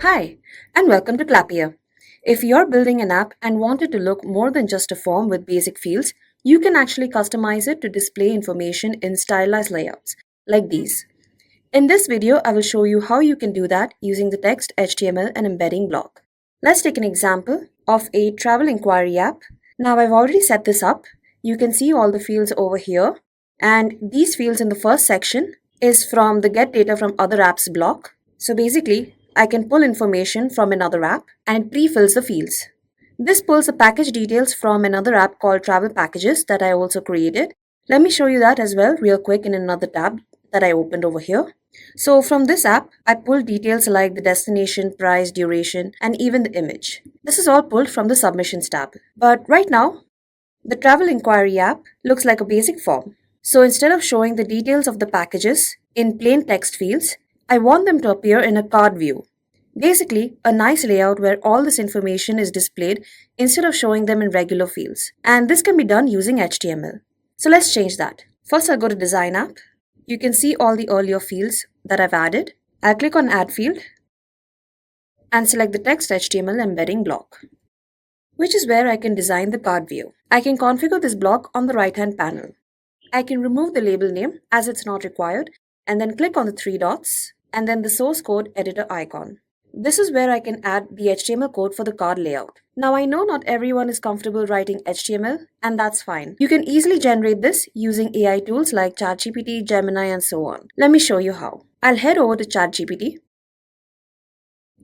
Hi, and welcome to Clappia. If you're building an app and want it to look more than just a form with basic fields, you can actually customize it to display information in stylized layouts, like these. In this video, I will show you how you can do that using the text, HTML, and embedding block. Let's take an example of a travel inquiry app. Now I've already set this up. You can see all the fields over here, and these fields in the first section is from the get data from other apps block. So basically, I can pull information from another app and it pre-fills the fields. This pulls the package details from another app called Travel Packages that I also created. Let me show you that as well real quick in another tab that I opened over here. So from this app, I pulled details like the destination, price, duration, and even the image. This is all pulled from the Submissions tab. But right now, the Travel Inquiry app looks like a basic form. So instead of showing the details of the packages in plain text fields, I want them to appear in a card view. Basically, a nice layout where all this information is displayed instead of showing them in regular fields. And this can be done using HTML. So let's change that. First, I'll go to Design app. You can see all the earlier fields that I've added. I'll click on Add Field and select the text HTML embedding block, which is where I can design the card view. I can configure this block on the right-hand panel. I can remove the label name as it's not required and then click on the three dots and then the source code editor icon. This is where I can add the HTML code for the card layout. Now I know not everyone is comfortable writing HTML, and that's fine. You can easily generate this using AI tools like ChatGPT, Gemini, and so on. Let me show you how. I'll head over to ChatGPT.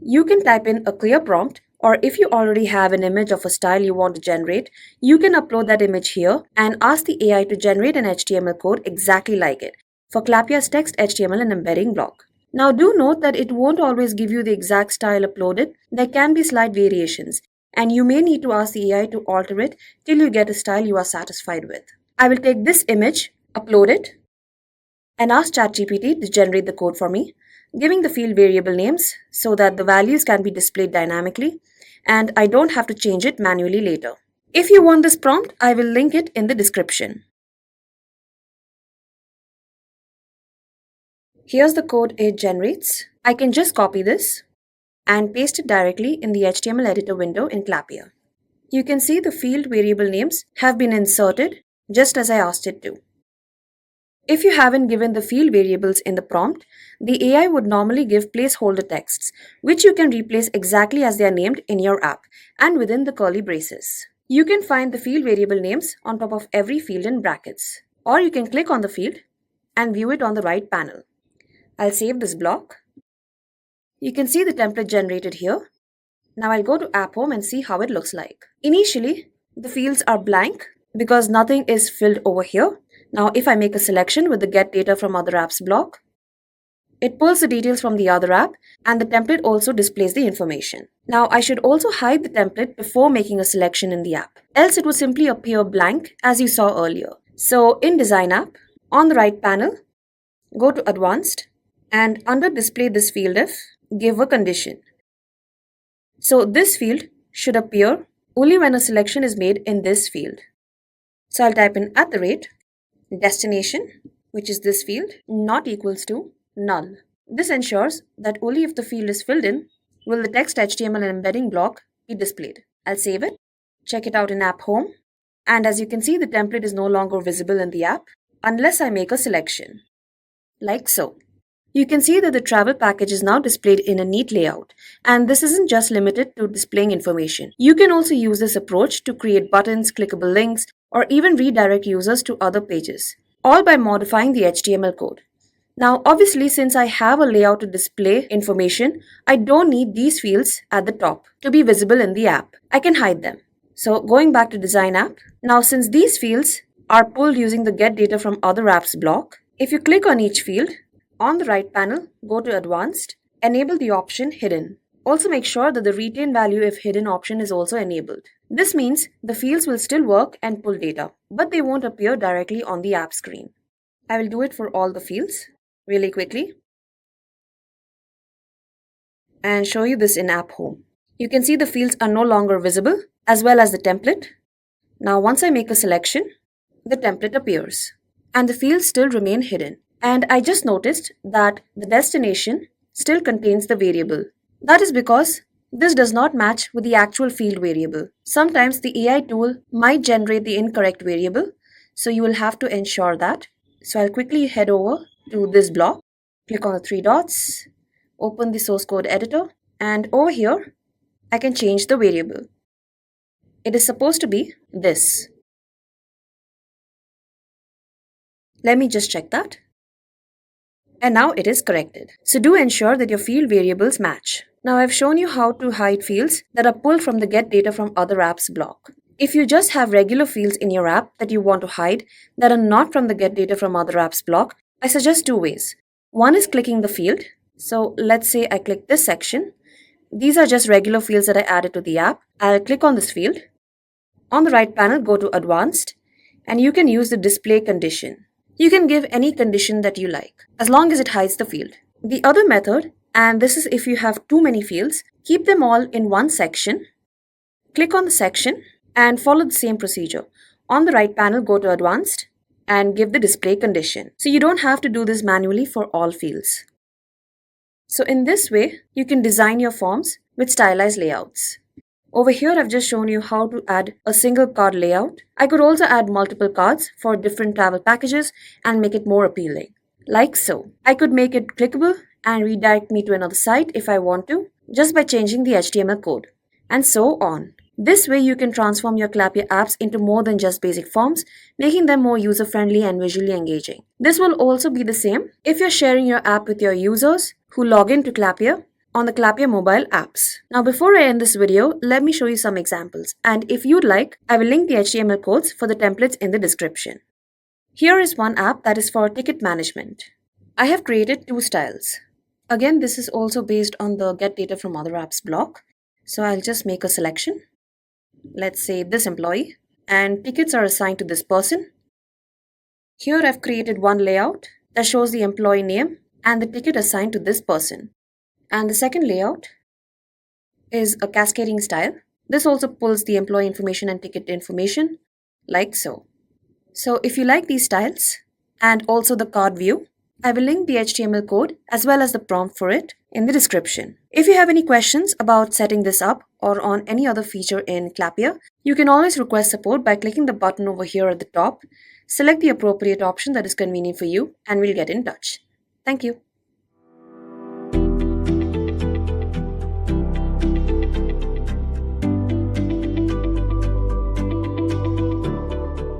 You can type in a clear prompt, or if you already have an image of a style you want to generate, you can upload that image here and ask the AI to generate an HTML code exactly like it for Clappia's text, HTML, and embedding block. Now do note that it won't always give you the exact style uploaded. There can be slight variations, and you may need to ask the AI to alter it till you get a style you are satisfied with. I will take this image, upload it, and ask ChatGPT to generate the code for me, giving the field variable names so that the values can be displayed dynamically, and I don't have to change it manually later. If you want this prompt, I will link it in the description. Here's the code it generates. I can just copy this and paste it directly in the HTML editor window in Clappia. You can see the field variable names have been inserted just as I asked it to. If you haven't given the field variables in the prompt, the AI would normally give placeholder texts, which you can replace exactly as they are named in your app and within the curly braces. You can find the field variable names on top of every field in brackets, or you can click on the field and view it on the right panel. I'll save this block. You can see the template generated here. Now I'll go to App Home and see how it looks like. Initially, the fields are blank because nothing is filled over here. Now if I make a selection with the Get Data from Other Apps block, it pulls the details from the other app and the template also displays the information. Now I should also hide the template before making a selection in the app, else it would simply appear blank as you saw earlier. So in Design app, on the right panel, go to Advanced, and under display this field if, give a condition. So this field should appear only when a selection is made in this field. So I'll type in @destination, which is this field, not equals to null. This ensures that only if the field is filled in will the text HTML and embedding block be displayed. I'll save it, check it out in App Home, and as you can see the template is no longer visible in the app unless I make a selection, like so. You can see that the travel package is now displayed in a neat layout, and this isn't just limited to displaying information. You can also use this approach to create buttons, clickable links, or even redirect users to other pages, all by modifying the HTML code. Now, obviously, since I have a layout to display information, I don't need these fields at the top to be visible in the app. I can hide them. So going back to Design app, now since these fields are pulled using the Get Data from Other Apps block, if you click on each field, on the right panel, go to Advanced, enable the option Hidden. Also make sure that the Retain Value if Hidden option is also enabled. This means the fields will still work and pull data, but they won't appear directly on the app screen. I will do it for all the fields really quickly and show you this in App Home. You can see the fields are no longer visible as well as the template. Now once I make a selection, the template appears and the fields still remain hidden. And I just noticed that the destination still contains the variable. That is because this does not match with the actual field variable. Sometimes the AI tool might generate the incorrect variable, so you will have to ensure that. So I'll quickly head over to this block, click on the three dots, open the source code editor, and over here I can change the variable. It is supposed to be this. Let me just check that. And now it is corrected. So do ensure that your field variables match. Now I've shown you how to hide fields that are pulled from the get data from other apps block. If you just have regular fields in your app that you want to hide that are not from the get data from other apps block, I suggest two ways. One is clicking the field. So let's say I click this section. These are just regular fields that I added to the app. I'll click on this field. On the right panel, go to Advanced, and you can use the display condition. You can give any condition that you like, as long as it hides the field. The other method, and this is if you have too many fields, keep them all in one section, click on the section, and follow the same procedure. On the right panel, go to Advanced, and give the display condition. So you don't have to do this manually for all fields. So in this way, you can design your forms with stylized layouts. Over here, I've just shown you how to add a single card layout. I could also add multiple cards for different travel packages and make it more appealing. Like so. I could make it clickable and redirect me to another site if I want to, just by changing the HTML code. And so on. This way you can transform your Clappia apps into more than just basic forms, making them more user-friendly and visually engaging. This will also be the same if you're sharing your app with your users who log into Clappia on the Clappia mobile apps. Now before I end this video, let me show you some examples, and if you'd like, I will link the HTML codes for the templates in the description. Here is one app that is for ticket management. I have created two styles. Again, this is also based on the get data from other apps block. So I'll just make a selection. Let's say this employee, and tickets are assigned to this person. Here I've created one layout that shows the employee name and the ticket assigned to this person. And the second layout is a cascading style. This also pulls the employee information and ticket information, like so. So if you like these styles and also the card view, I will link the HTML code as well as the prompt for it in the description. If you have any questions about setting this up or on any other feature in Clappia, you can always request support by clicking the button over here at the top. Select the appropriate option that is convenient for you and we'll get in touch. Thank you.